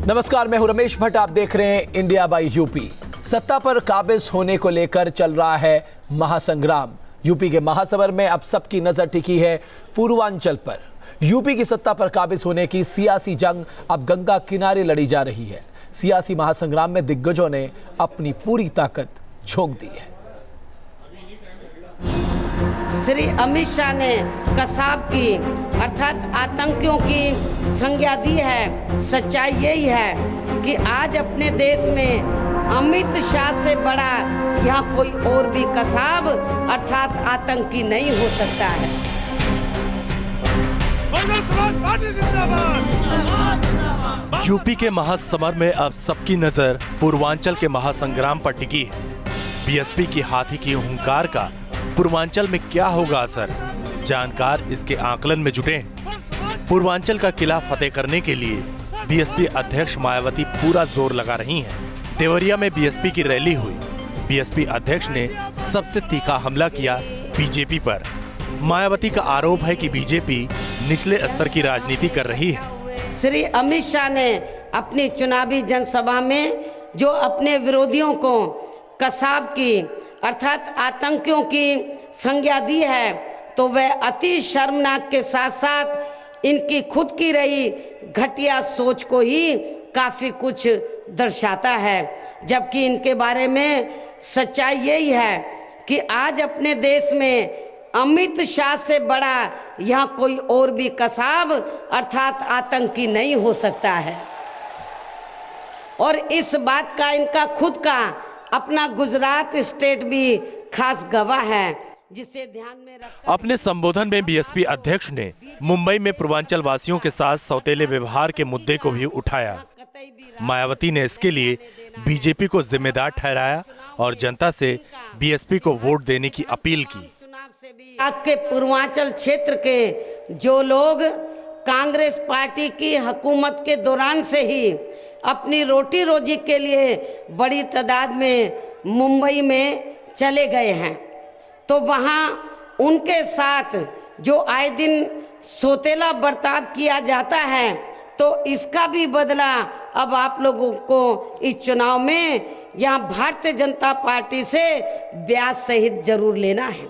नमस्कार, मैं हूं रमेश भट्ट। आप देख रहे हैं इंडिया बाय यूपी। सत्ता पर काबिज होने को लेकर चल रहा है महासंग्राम। यूपी के महासवर में अब सबकी नजर टिकी है पूर्वांचल पर। यूपी की सत्ता पर काबिज होने की सियासी जंग अब गंगा किनारे लड़ी जा रही है। सियासी महासंग्राम में दिग्गजों ने अपनी पूरी ताकत झोंक दी है। श्री अमित शाह ने कसाब की अर्थात आतंकियों की संज्ञा दी है। सच्चाई यही है कि आज अपने देश में अमित शाह से बड़ा यहाँ कोई और भी कसाब अर्थात आतंकी नहीं हो सकता है। यूपी के महासमर में अब सबकी नजर पूर्वांचल के महासंग्राम पर टिकी है। बीएसपी की हाथी की हुंकार का पूर्वांचल में क्या होगा असर, जानकार इसके आकलन में जुटे हैं। पूर्वांचल का किला फतेह करने के लिए बीएसपी अध्यक्ष मायावती पूरा जोर लगा रही हैं। देवरिया में बीएसपी की रैली हुई। बीएसपी अध्यक्ष ने सबसे तीखा हमला किया बीजेपी पर। मायावती का आरोप है कि बीजेपी निचले स्तर की राजनीति कर रही है। श्री अमित शाह ने अपनी चुनावी जनसभा में जो अपने विरोधियों को कसाब की अर्थात आतंकियों की संज्ञा दी है, तो वह अति शर्मनाक के साथ साथ इनकी खुद की रही घटिया सोच को ही काफी कुछ दर्शाता है। जबकि इनके बारे में सच्चाई यही है कि आज अपने देश में अमित शाह से बड़ा यहाँ कोई और भी कसाब अर्थात आतंकी नहीं हो सकता है। और इस बात का इनका खुद का अपना गुजरात स्टेट भी खास गवाह है, जिसे ध्यान में रख। अपने संबोधन में बीएसपी अध्यक्ष ने मुंबई में पूर्वांचल वासियों के साथ सौतेले व्यवहार के मुद्दे को भी उठाया। मायावती ने इसके लिए बीजेपी को जिम्मेदार ठहराया और जनता से बीएसपी को वोट देने की अपील की। आपके पूर्वांचल क्षेत्र के जो लोग कांग्रेस पार्टी की हुकूमत के दौरान से ही अपनी रोटी रोजी के लिए बड़ी तादाद में मुंबई में चले गए हैं, तो वहाँ उनके साथ जो आए दिन सौतेला बर्ताव किया जाता है, तो इसका भी बदला अब आप लोगों को इस चुनाव में यहाँ भारतीय जनता पार्टी से ब्याज सहित जरूर लेना है।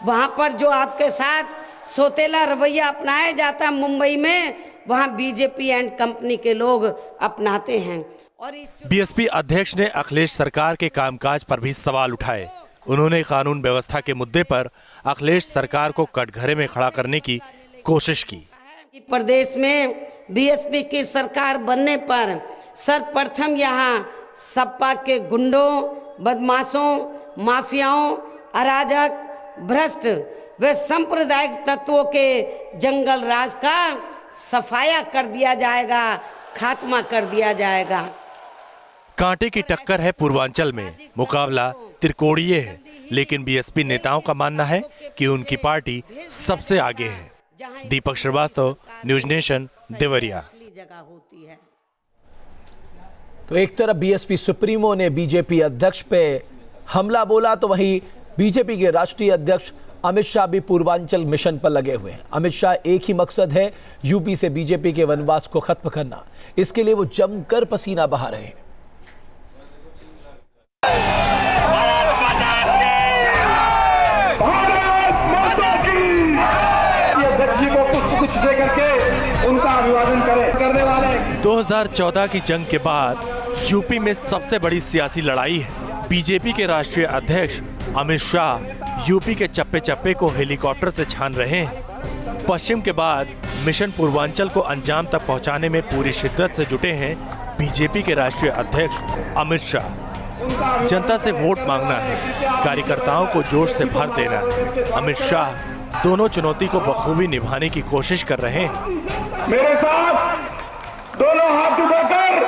वहाँ पर जो आपके साथ सौतेला रवैया अपनाया जाता है मुंबई में, वहाँ बीजेपी एंड कंपनी के लोग अपनाते हैं। और बीएसपी अध्यक्ष ने अखिलेश सरकार के कामकाज पर भी सवाल उठाए। उन्होंने कानून व्यवस्था के मुद्दे पर अखिलेश सरकार को कटघरे में खड़ा करने की कोशिश की। प्रदेश में बीएसपी की सरकार बनने पर सर्वप्रथम यहाँ सपा के गुंडों, बदमाशों, माफियाओं, अराजक, भ्रष्ट व सांप्रदायिक तत्वों के जंगल राज का सफाया कर दिया जाएगा, खात्मा कर दिया जाएगा। कांटे की टक्कर है पूर्वांचल में, मुकाबला त्रिकोणीय है, लेकिन बीएसपी नेताओं का मानना है कि उनकी पार्टी सबसे आगे है। दीपक श्रीवास्तव, न्यूज नेशन, देवरिया। तो एक तरफ बीएसपी सुप्रीमो ने बीजेपी अध्यक्ष पे हमला बोला, तो वहीं बीजेपी के राष्ट्रीय अध्यक्ष अमित शाह भी पूर्वांचल मिशन पर लगे हुए हैं। अमित शाह एक ही मकसद है, यूपी से बीजेपी के वनवास को खत्म करना। इसके लिए वो जमकर पसीना बहा रहे हैं। कुछ दे करके उनका अभिवादन करने वाले 2014 की जंग के बाद यूपी में सबसे बड़ी सियासी लड़ाई है। बीजेपी के राष्ट्रीय अध्यक्ष अमित शाह यूपी के चप्पे चप्पे को हेलीकॉप्टर से छान रहे हैं। पश्चिम के बाद मिशन पूर्वांचल को अंजाम तक पहुंचाने में पूरी शिद्दत से जुटे हैं बीजेपी के राष्ट्रीय अध्यक्ष अमित शाह। जनता से वोट मांगना है, कार्यकर्ताओं को जोश से भर देना है। अमित शाह दोनों चुनौती को बखूबी निभाने की कोशिश कर रहे हैं। मेरे साथ दोनों हाथ उठाकर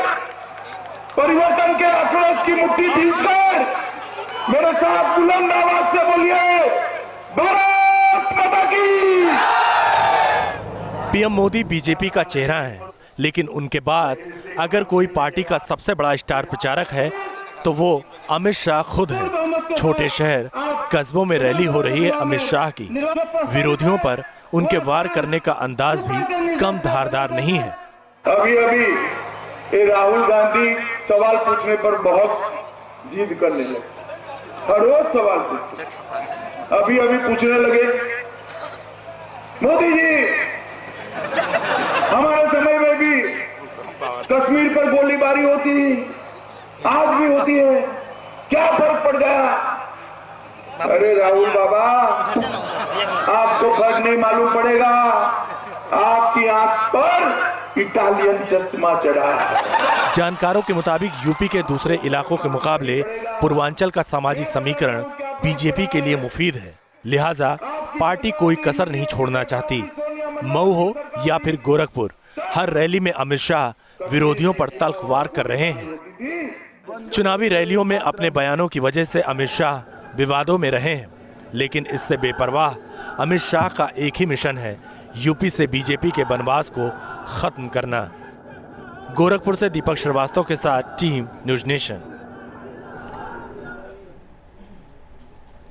परिवर्तन के आक्रोश की मुट्ठी भींचकर मेरे साथ बुलंद आवाज से बोलिए, भारत माता की। पीएम मोदी बीजेपी का चेहरा है, लेकिन उनके बाद अगर कोई पार्टी का सबसे बड़ा स्टार प्रचारक है तो वो अमित शाह खुद है। छोटे शहर कस्बों में रैली हो रही है अमित शाह की। विरोधियों पर उनके वार करने का अंदाज भी कम धारदार नहीं है। अभी अभी ये राहुल गांधी सवाल पूछने पर बहुत जिद करने लगे, हर रोज सवाल पूछते। अभी पूछने लगे, मोदी जी हमारे समय में भी कश्मीर पर गोलीबारी होती थी, आज भी होती है, क्या फर्क पड़ गया? अरे राहुल बाबा, आपको फर्क नहीं मालूम पड़ेगा, आपकी आंख पर इटालियन चश्मा चढ़ा है। जानकारों के मुताबिक यूपी के दूसरे इलाकों के मुकाबले पूर्वांचल का सामाजिक समीकरण बीजेपी के लिए मुफीद है, लिहाजा पार्टी कोई कसर नहीं छोड़ना चाहती। मऊ हो या फिर गोरखपुर, हर रैली में अमित शाह विरोधियों पर तल्खवार कर रहे हैं। चुनावी रैलियों में अपने बयानों की वजह से अमित शाह विवादों में रहे हैं, लेकिन इससे बेपरवाह अमित शाह का एक ही मिशन है, यूपी से बीजेपी के बनवास को खत्म करना। गोरखपुर से दीपक श्रीवास्तव के साथ टीम न्यूज नेशन।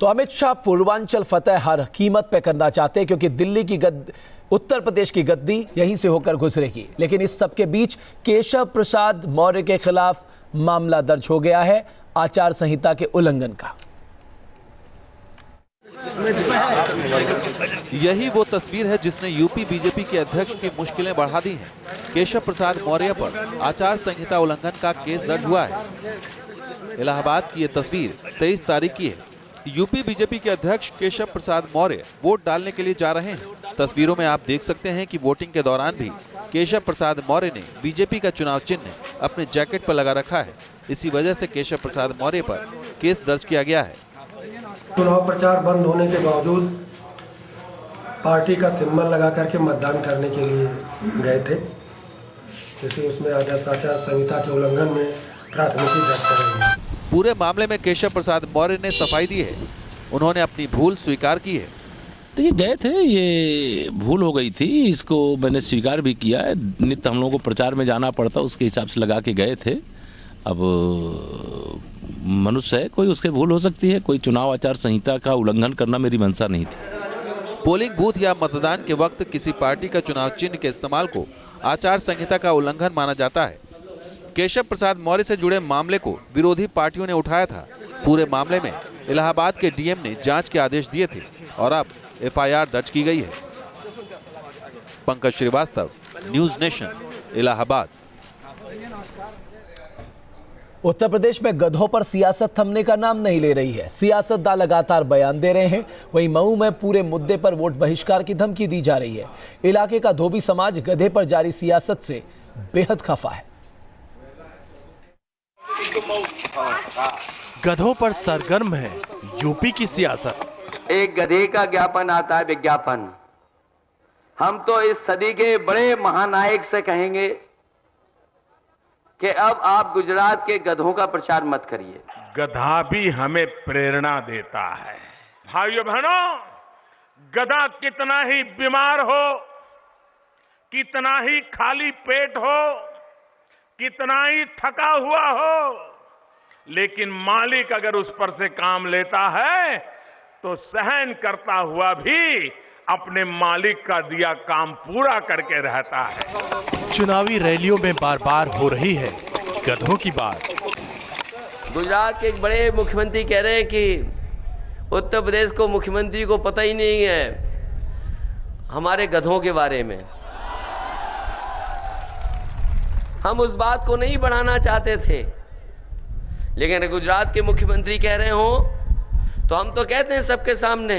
तो अमित शाह पूर्वांचल फतेह हर कीमत पे करना चाहते हैं, क्योंकि दिल्ली की उत्तर प्रदेश की गद्दी यहीं से होकर गुजरेगी। लेकिन इस सबके बीच केशव प्रसाद मौर्य के खिलाफ मामला दर्ज हो गया है आचार संहिता के उल्लंघन का। यही वो तस्वीर है जिसने यूपी बीजेपी के अध्यक्ष की मुश्किलें बढ़ा दी हैं। केशव प्रसाद मौर्य पर आचार संहिता उल्लंघन का केस दर्ज हुआ है। इलाहाबाद की ये तस्वीर 23 तारीख की है। यूपी बीजेपी के अध्यक्ष केशव प्रसाद मौर्य वोट डालने के लिए जा रहे हैं। तस्वीरों में आप देख सकते हैं कि वोटिंग के दौरान भी केशव प्रसाद मौर्य ने बीजेपी का चुनाव चिन्ह अपने जैकेट पर लगा रखा है। इसी वजह से केशव प्रसाद मौर्य पर केस दर्ज किया गया है। चुनाव प्रचार बंद होने के बावजूद पार्टी का सिंबल लगा करके मतदान करने के लिए गए थे, जैसे उसमें आदर्श आचार संहिता के उल्लंघन में प्राथमिकी दर्ज करेंगे। पूरे मामले में केशव प्रसाद मौर्य ने सफाई दी है। उन्होंने अपनी भूल स्वीकार की है। तो ये गए थे, ये भूल हो गई थी, इसको मैंने स्वीकार भी किया है। नित्य हम लोगों को प्रचार में जाना पड़ता, उसके हिसाब से लगा के गए थे। अब मनुष्य है, कोई उसके भूल हो सकती है, कोई चुनाव आचार संहिता का उल्लंघन करना मेरी मंशा नहीं थी। पोलिंग बूथ या मतदान के वक्त किसी पार्टी का चुनाव चिन्ह के इस्तेमाल को आचार संहिता का उल्लंघन माना जाता है। केशव प्रसाद मौर्य से जुड़े मामले को विरोधी पार्टियों ने उठाया था। पूरे मामले में इलाहाबाद के डीएम ने जांच के आदेश दिए थे और अब एफआईआर दर्ज की गई है। Pankaj Srivastava, news nation, Allahabad. उत्तर प्रदेश में गधों पर सियासत थमने का नाम नहीं ले रही है। सियासतदान लगातार बयान दे रहे हैं। वहीं मऊ में पूरे मुद्दे पर वोट बहिष्कार की धमकी दी जा रही है। इलाके का धोबी समाज गधे पर जारी सियासत से बेहद खफा है। गधों पर सरगर्म है यूपी की सियासत। एक गधे का ज्ञापन आता है, विज्ञापन। हम तो इस सदी के बड़े महानायक से कहेंगे कि अब आप गुजरात के गधों का प्रचार मत करिए। गधा भी हमें प्रेरणा देता है। भाइयों बहनों, गधा कितना ही बीमार हो, कितना ही खाली पेट हो, कितना ही थका हुआ हो, लेकिन मालिक अगर उस पर से काम लेता है तो सहन करता हुआ भी अपने मालिक का दिया काम पूरा करके रहता है। चुनावी रैलियों में बार बार हो रही है गधों की बात। गुजरात के एक बड़े मुख्यमंत्री कह रहे हैं कि उत्तर प्रदेश को मुख्यमंत्री को पता ही नहीं है हमारे गधों के बारे में। हम उस बात को नहीं बढ़ाना चाहते थे, लेकिन गुजरात के मुख्यमंत्री कह रहे हो तो हम तो कहते हैं सबके सामने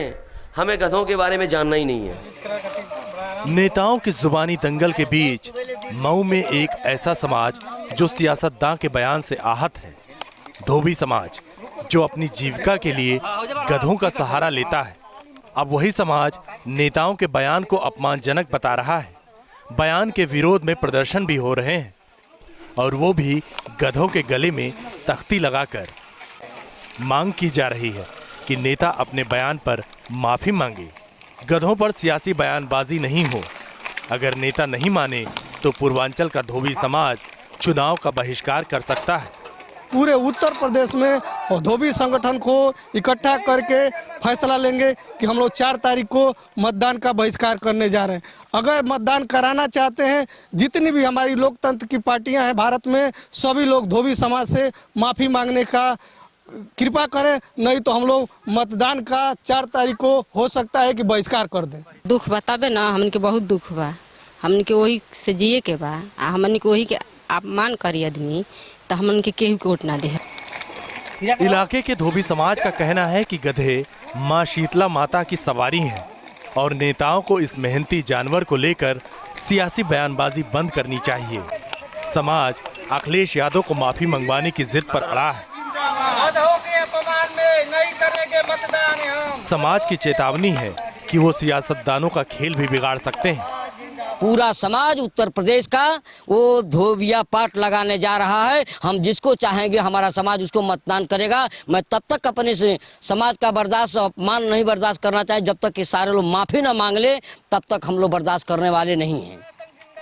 हमें गधों के बारे में जानना ही नहीं है। नेताओं की जुबानी दंगल के बीच मऊ में एक ऐसा समाज जो सियासतदान के बयान से आहत है, धोबी समाज, जो अपनी जीविका के लिए गधों का सहारा लेता है। अब वही समाज नेताओं के बयान को अपमानजनक बता रहा है। बयान के विरोध में प्रदर्शन भी हो रहे हैं, और वो भी गधों के गले में तख्ती लगाकर। मांग की जा रही है कि नेता अपने बयान पर माफी मांगे, गधों पर सियासी बयानबाजी नहीं हो। अगर नेता नहीं माने तो पूर्वांचल का धोबी समाज चुनाव का बहिष्कार कर सकता है। पूरे उत्तर प्रदेश में धोबी संगठन को इकट्ठा करके फैसला लेंगे कि हम लोग 4 तारीख को मतदान का बहिष्कार करने जा रहे हैं। अगर मतदान कराना चाहते हैं, जितनी भी हमारी लोकतंत्र की पार्टियां हैं भारत में, सभी लोग धोबी समाज से माफ़ी मांगने का कृपा करें, नहीं तो हम लोग मतदान का 4 तारीख को हो सकता है कि बहिष्कार कर दें। दुख बताबे ना, हमन के बहुत दुख बा, हमन के वही से जिए के बा, हमन के वही के अपमान करी आदमी तो हमन के केहू को वोट ना दे। इलाके के धोबी समाज का कहना है कि गधे मां शीतला माता की सवारी हैं और नेताओं को इस मेहनती जानवर को लेकर सियासी बयानबाजी बंद करनी चाहिए। समाज अखिलेश यादव को माफी मंगवाने की जिद पर अड़ा है। समाज की चेतावनी है कि वो सियासतदानों का खेल भी बिगाड़ सकते हैं। पूरा समाज उत्तर प्रदेश का वो धोबिया पाट लगाने जा रहा है। हम जिसको चाहेंगे हमारा समाज उसको मतदान करेगा। मैं तब तक अपने से समाज का बर्दाश्त अपमान नहीं बर्दाश्त करना चाहिए, जब तक कि सारे लोग माफी न मांग ले तब तक हम लोग बर्दाश्त करने वाले नहीं हैं।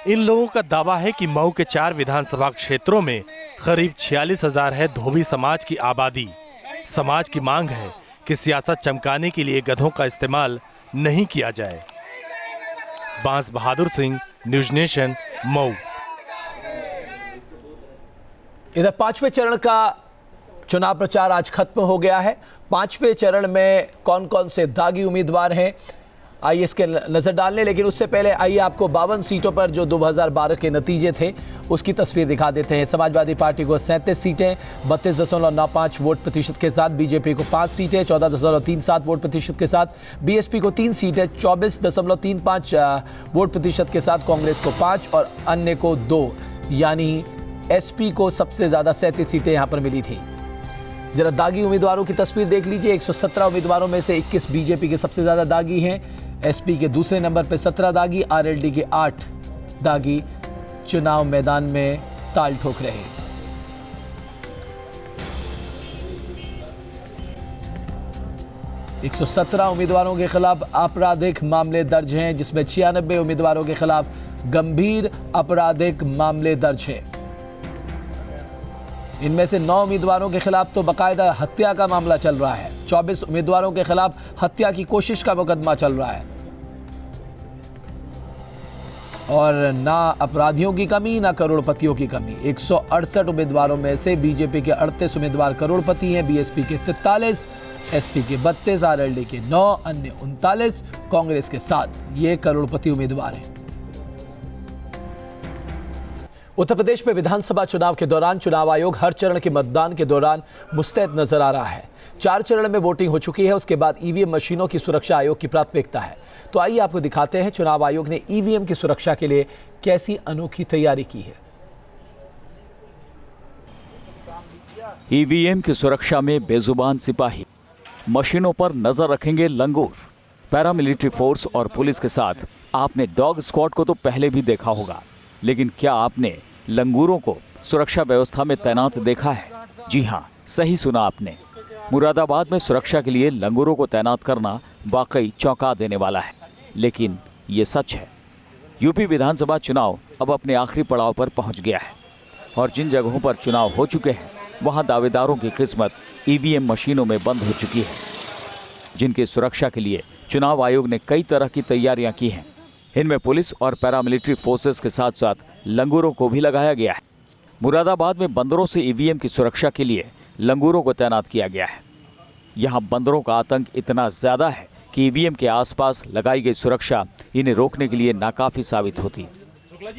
इन लोगों का दावा है कि मऊ के 4 विधानसभा क्षेत्रों में करीब 46,000 है धोबी समाज की आबादी। समाज की मांग है कि सियासत चमकाने के लिए गधों का इस्तेमाल नहीं किया जाए। बांस बहादुर सिंह, न्यूज नेशन, मऊ। इधर 5वें चरण का चुनाव प्रचार आज खत्म हो गया है। 5वें चरण में कौन कौन से दागी उम्मीदवार हैं, आइए इसके नजर डालने। लेकिन उससे पहले आइए आपको 52 सीटों पर जो 2012 के नतीजे थे उसकी तस्वीर दिखा देते हैं। समाजवादी पार्टी को 37 सीटें 32.95 वोट प्रतिशत के साथ, बीजेपी को 5 सीटें 14.37 वोट प्रतिशत के साथ, बीएसपी को 3 सीटें 24.35 वोट प्रतिशत के साथ, कांग्रेस को 5 और अन्य को 2, यानी एसपी को सबसे ज्यादा 37 सीटें यहां पर मिली थी। जरा दागी उम्मीदवारों की तस्वीर देख लीजिए। 117 उम्मीदवारों में से 21 बीजेपी के सबसे ज्यादा दागी हैं, एसपी के दूसरे नंबर पर 17 दागी, आरएलडी के 8 दागी चुनाव मैदान में ताल ठोक रहे। एक 117 उम्मीदवारों के खिलाफ आपराधिक मामले दर्ज हैं, जिसमें 96 उम्मीदवारों के खिलाफ गंभीर आपराधिक मामले दर्ज हैं। इनमें से 9 उम्मीदवारों के खिलाफ तो बाकायदा हत्या का मामला चल रहा है। 24 उम्मीदवारों के खिलाफ हत्या की कोशिश का मुकदमा चल रहा है। और ना अपराधियों की कमी ना करोड़पतियों की कमी। 168 उम्मीदवारों में से बीजेपी के 38 उम्मीदवार करोड़पति हैं, बीएसपी के 43, एसपी के 32, आरएलडी के 9, अन्य 39, कांग्रेस के 7 ये करोड़पति उम्मीदवार हैं। उत्तर प्रदेश में विधानसभा चुनाव के दौरान चुनाव आयोग हर चरण के मतदान के दौरान मुस्तैद नजर आ रहा है। 4 चरण में वोटिंग हो चुकी है, उसके बाद ईवीएम मशीनों की सुरक्षा आयोग की प्राथमिकता है। तो आइए आपको दिखाते हैं चुनाव आयोग ने ईवीएम की सुरक्षा के लिए कैसी अनोखी तैयारी की है। ईवीएम की सुरक्षा में बेजुबान सिपाही, मशीनों पर नजर रखेंगे लंगूर। पैरामिलिट्री फोर्स और पुलिस के साथ आपने डॉग स्क्वाड को तो पहले भी देखा होगा, लेकिन क्या आपने लंगूरों को सुरक्षा व्यवस्था में तैनात देखा है? जी हां, सही सुना आपने। मुरादाबाद में सुरक्षा के लिए लंगूरों को तैनात करना वाकई चौंका देने वाला है, लेकिन ये सच है। यूपी विधानसभा चुनाव अब अपने आखिरी पड़ाव पर पहुंच गया है और जिन जगहों पर चुनाव हो चुके हैं वहां दावेदारों की किस्मत ईवीएम मशीनों में बंद हो चुकी है, जिनकी सुरक्षा के लिए चुनाव आयोग ने कई तरह की तैयारियां की हैं। इनमें पुलिस और पैरामिलिट्री फोर्सेस के साथ साथ लंगूरों को भी लगाया गया है। मुरादाबाद में बंदरों से ईवीएम की सुरक्षा के लिए लंगूरों को तैनात किया गया है। यहाँ बंदरों का आतंक इतना ज्यादा है कि ईवीएम के आसपास लगाई गई सुरक्षा इन्हें रोकने के लिए नाकाफी साबित होती,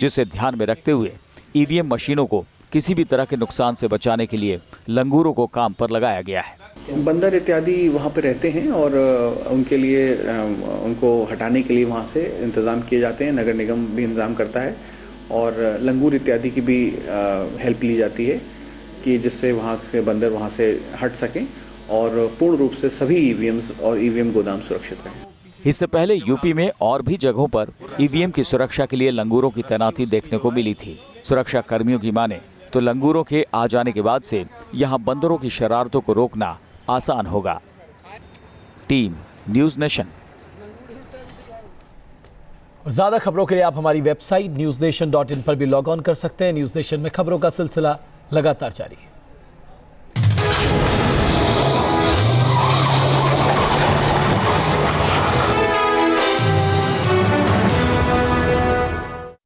जिसे ध्यान में रखते हुए ईवीएम मशीनों को किसी भी तरह के नुकसान से बचाने के लिए लंगूरों को काम पर लगाया गया है। बंदर इत्यादि वहाँ पे रहते हैं और उनके लिए उनको हटाने के लिए वहाँ से इंतज़ाम किए जाते हैं। नगर निगम भी इंतज़ाम करता है और लंगूर इत्यादि की भी हेल्प ली जाती है कि जिससे वहाँ के बंदर वहाँ से हट सकें और पूर्ण रूप से सभी ईवीएम्स और ईवीएम गोदाम सुरक्षित रहें। इससे पहले यूपी में और भी जगहों पर ईवीएम की सुरक्षा के लिए लंगूरों की तैनाती देखने को मिली थी। सुरक्षा कर्मियों की माने तो लंगूरों के आ जाने के बाद से यहाँ बंदरों की शरारतों को रोकना आसान होगा। Team news nation. ज्यादा खबरों के लिए आप हमारी वेबसाइट newsnation.in पर भी लॉग ऑन कर सकते हैं। न्यूज नेशन में खबरों का सिलसिला लगातार जारी है।